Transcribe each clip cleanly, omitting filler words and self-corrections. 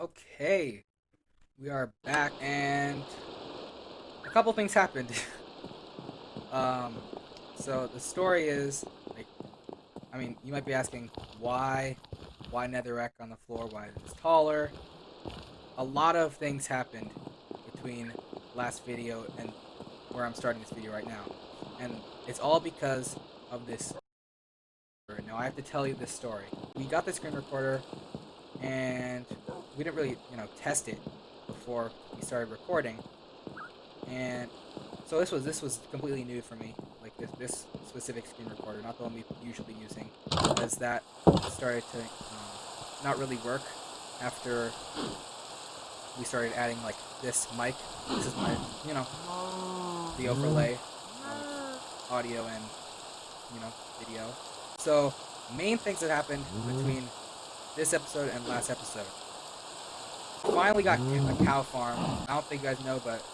Okay, we are back, and a couple things happened. um, so the story is like, you might be asking why netherrack on the floor? Why is it taller? A lot of things happened between last video and where I'm starting this video right now, and it's all because of this. Now I have to tell you this story. We got the screen recorder, and we didn't really, test it before we started recording. And so this was completely new for me. Like this specific screen recorder, not the one we usually using, as that started to not really work after we started adding like this mic. This is my the overlay, audio and video. So main things that happened between this episode and last episode. Finally got a cow farm. I don't think you guys know, but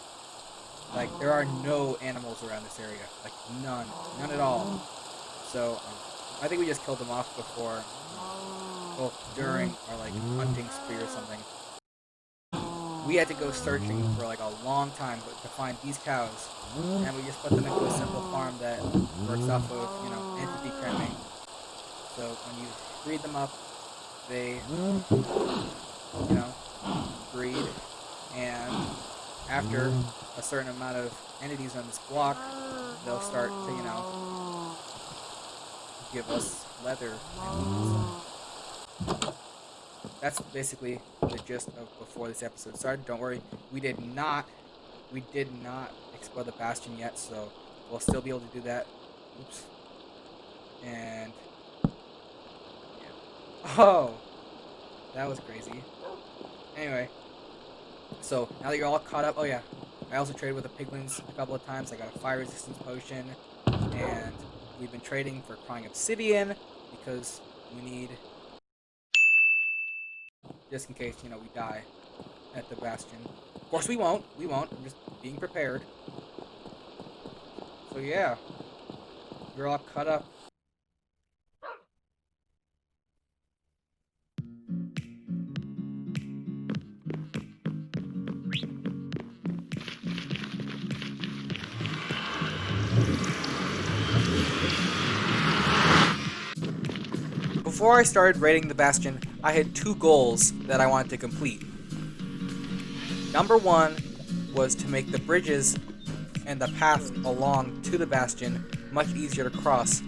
like there are no animals around this area. Like none at all. So I think we just killed them off before, well, during our like hunting spree or something. We had to go searching for like a long time to find these cows, and we just put them into a simple farm that works off of entity cramming. So when you breed them up, they breed, and after a certain amount of entities on this block, they'll start to give us leather. That's basically the gist of before this episode started. Don't worry, we did not explore the Bastion yet, so we'll still be able to do that. Oops. And yeah. Oh, that was crazy. Anyway, so now that you're all caught up, oh yeah, I also traded with the piglins a couple of times. I got a fire resistance potion, and we've been trading for crying obsidian because we need, just in case we die at the Bastion. Of course we won't. I'm just being prepared. So yeah, we're all caught up. Before I started raiding the Bastion, I had two goals that I wanted to complete. Number one was to make the bridges and the path along to the Bastion much easier to cross.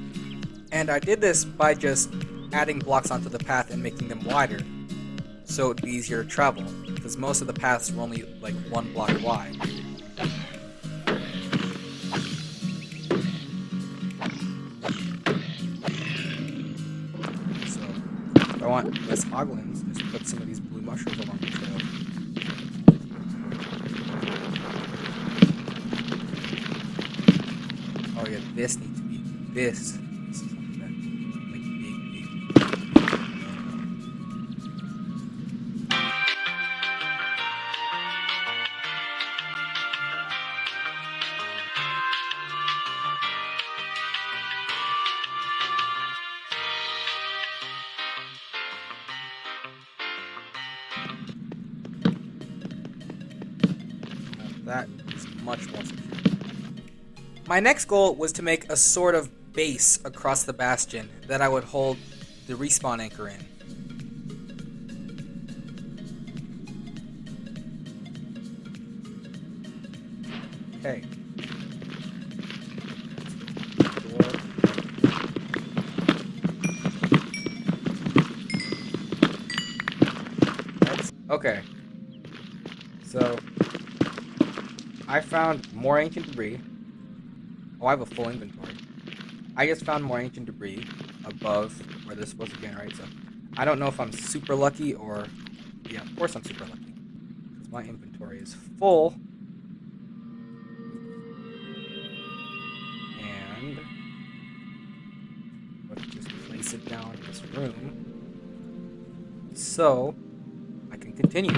And I did this by just adding blocks onto the path and making them wider, so it would be easier to travel, because most of the paths were only like 1 block wide. If I want less hoglins, just put some of these blue mushrooms along the trail. Oh yeah, this needs to be this is something that like big. That is much more secure. My next goal was to make a sort of base across the Bastion that I would hold the respawn anchor in. Okay. Okay. So I found more ancient debris. Oh, I have a full inventory. I just found more ancient debris above where this was to generate, so I don't know if I'm super lucky or... Yeah, of course I'm super lucky, because my inventory is full. And let's just place it down in this room so I can continue.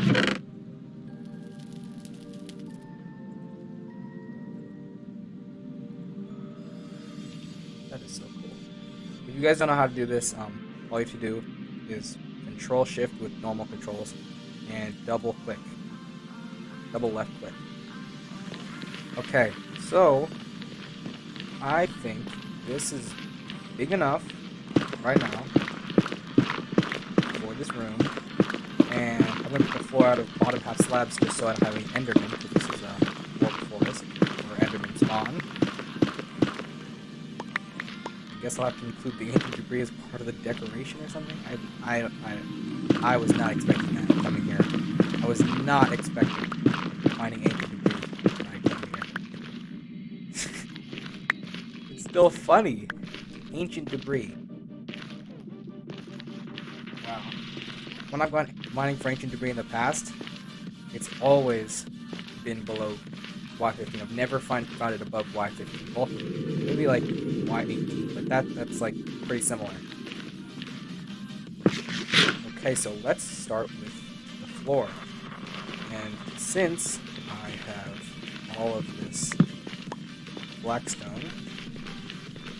That is so cool. If you guys don't know how to do this, all you have to do is Control Shift with normal controls, and double click. Double left click. Okay, so I think this is big enough right now for this room. And I'm going to put the floor out of bottom half slabs just so I don't have any Endermen, because this is a warp forest where Endermen spawn. I guess I'll have to include the ancient debris as part of the decoration or something. I was not expecting that coming here. I was not expecting finding ancient debris when I came here. It's still funny. Ancient debris. Wow. When I've gone mining for ancient debris in the past, it's always been below Y15. I've never found it above Y15. Well, maybe like Y18, but that's like pretty similar. Okay, so let's start with the floor. And since I have all of this blackstone,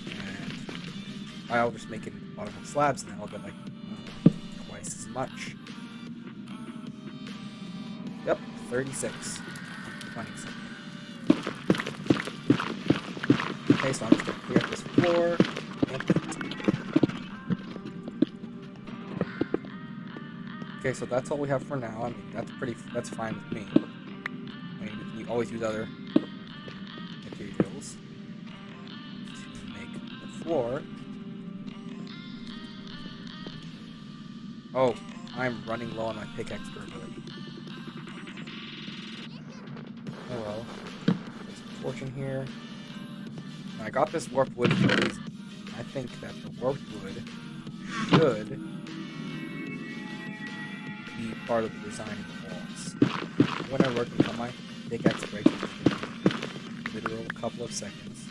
and I'll just make it bottom of slabs, and then I'll get like twice as much. Yep, 36. 20 something. Okay, so I'm just gonna clear up this floor and paint. Okay, so that's all we have for now. I mean, that's fine with me. I mean, we can always use other materials to make the floor. Oh, I'm running low on my pickaxe durability. Oh well. There's a fortune here. Now, I got this warped wood for a reason. I think that the warped wood should be part of the design of the walls. When I'm working on my pickaxe breaking, literal couple of seconds.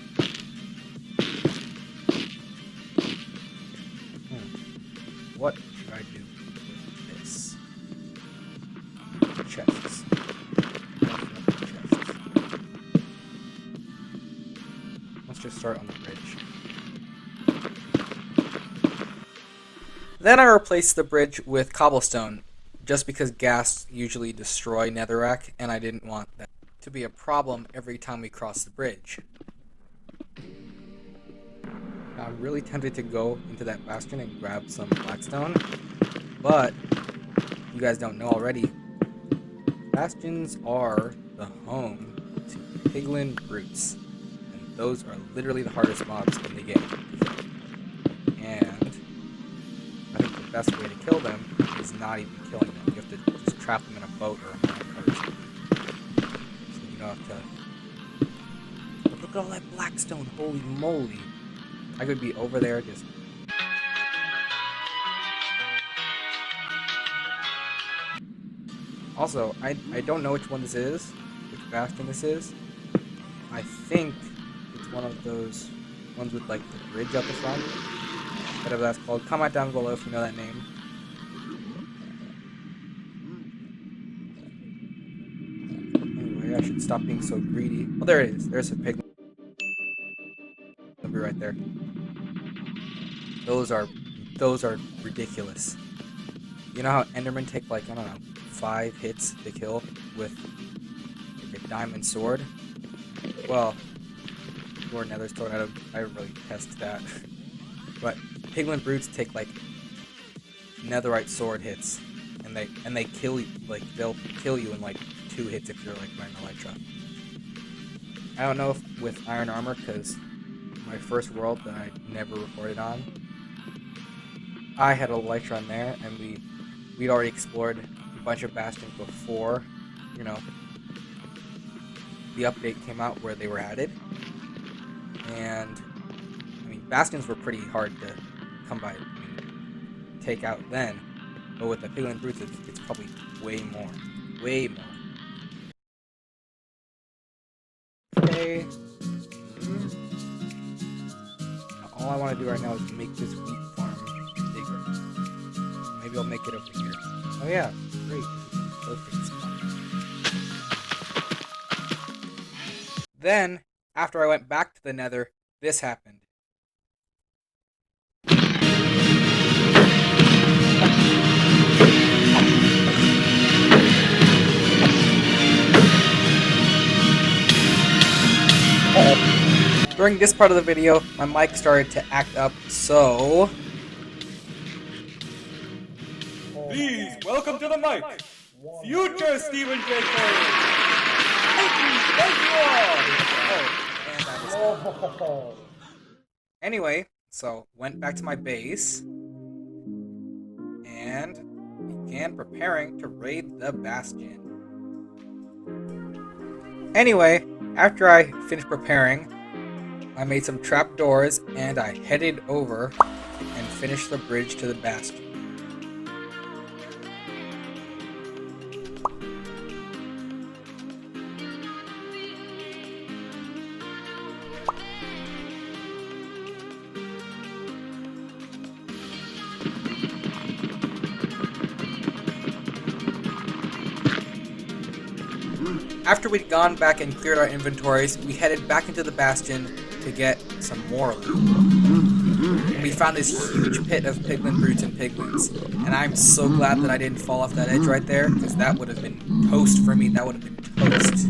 What should I do with this? Chests. Let's just start on the bridge. Then I replaced the bridge with cobblestone, just because ghasts usually destroy netherrack, and I didn't want that to be a problem every time we cross the bridge. I'm really tempted to go into that bastion and grab some blackstone, but you guys don't know already, bastions are the home to piglin brutes, and those are literally the hardest mobs in the game. And I think the best way to kill them is not even killing them. You have to just trap them in a boat or a minecart or something. So you don't have to... But look at all that blackstone, holy moly. I could be over there just... Also, I don't know which one this is, which bastion this is. I think it's one of those ones with like the bridge up the front. Whatever that's called. Comment down below if you know that name. Anyway, I should stop being so greedy. Oh, there it is. There's a pig. It'll be right there. Those are ridiculous. You know how Endermen take like, I don't know, 5 hits to kill with like a diamond sword? Well, or nether sword, I don't really test that. But piglin brutes take like netherite sword hits, and they kill you, like they'll kill you in like 2 hits if you're like wearing elytra. I don't know if with iron armor, because my first world that I never recorded on, I had elytra in there, and we'd already explored a bunch of bastions before, you know, the update came out where they were added. And I mean, bastions were pretty hard to come by, take out then, but with the piglin brutes, it's probably way more. Okay. Now, all I want to do right now is make this wheat farm bigger. Maybe I'll make it over here. Oh yeah, great. Perfect spot. Then, after I went back to the nether, this happened. During this part of the video, my mic started to act up, so... Please, welcome to the mic, future StephenJK! Thank you all! Oh, and that was it. Anyway, so went back to my base, and began preparing to raid the Bastion. Anyway, after I finished preparing, I made some trapdoors and I headed over and finished the bridge to the Bastion. After we'd gone back and cleared our inventories, we headed back into the Bastion to get some more loot. And we found this huge pit of piglin brutes and piglins. And I'm so glad that I didn't fall off that edge right there, because that would have been toast for me. That would have been toast.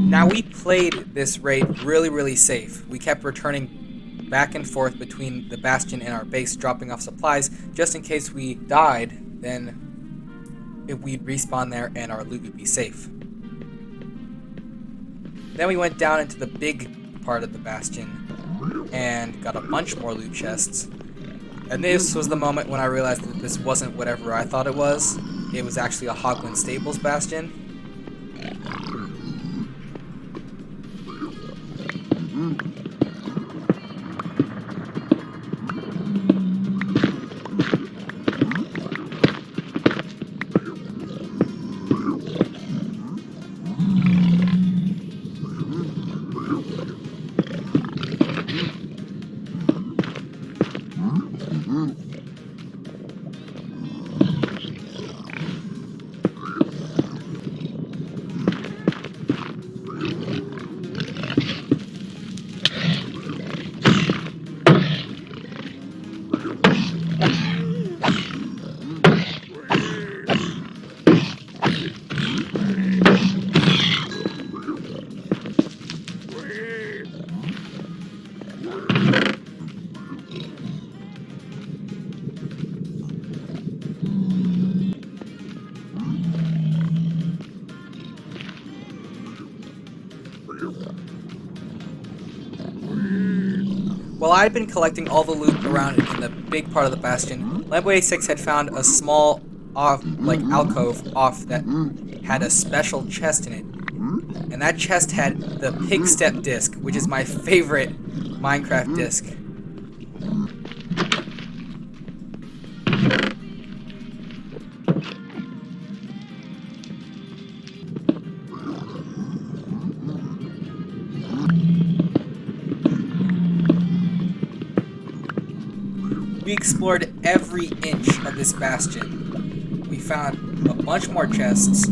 Now, we played this raid really safe. We kept returning back and forth between the Bastion and our base, dropping off supplies, just in case we died, then we'd respawn there and our loot would be safe. Then we went down into the big part of the Bastion and got a bunch more loot chests. And this was the moment when I realized that this wasn't whatever I thought it was. It was actually a Hoglin Stables Bastion. While I'd been collecting all the loot around in the big part of the Bastion, Lambo86 had found a small alcove off that had a special chest in it. And that chest had the pig step disc, which is my favorite Minecraft disc. We explored every inch of this Bastion. We found a bunch more chests.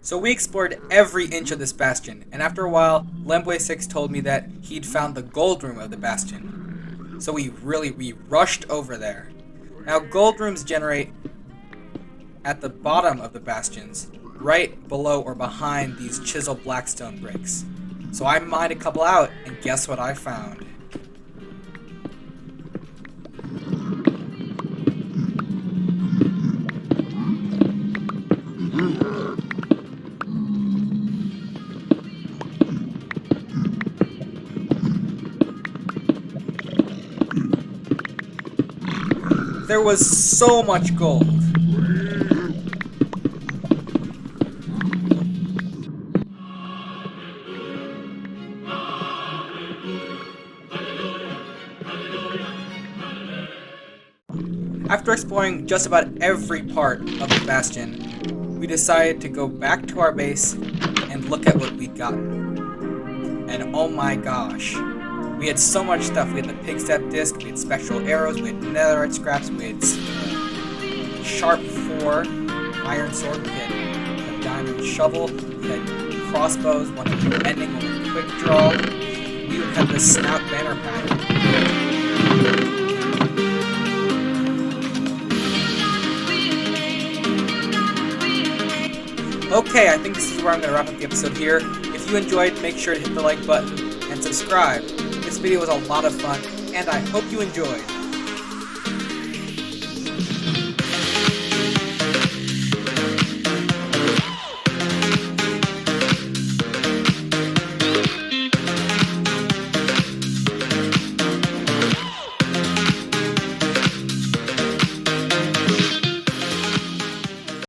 So we explored every inch of this Bastion, and after a while, Lambo86 told me that he'd found the gold room of the Bastion. So we rushed over there. Now, gold rooms generate at the bottom of the bastions, right below or behind these chiseled blackstone bricks. So I mined a couple out, and guess what I found? There was so much gold. After exploring just about every part of the Bastion, we decided to go back to our base and look at what we'd gotten. And oh my gosh, we had so much stuff. We had the pig step disc, we had spectral arrows, we had netherite scraps, we had sharp 4 iron sword, we had a diamond shovel, we had crossbows, one with ending, one with quick draw. We even had the snout banner pack. Okay, I think this is where I'm going to wrap up the episode here. If you enjoyed, make sure to hit the like button and subscribe. This video was a lot of fun, and I hope you enjoyed.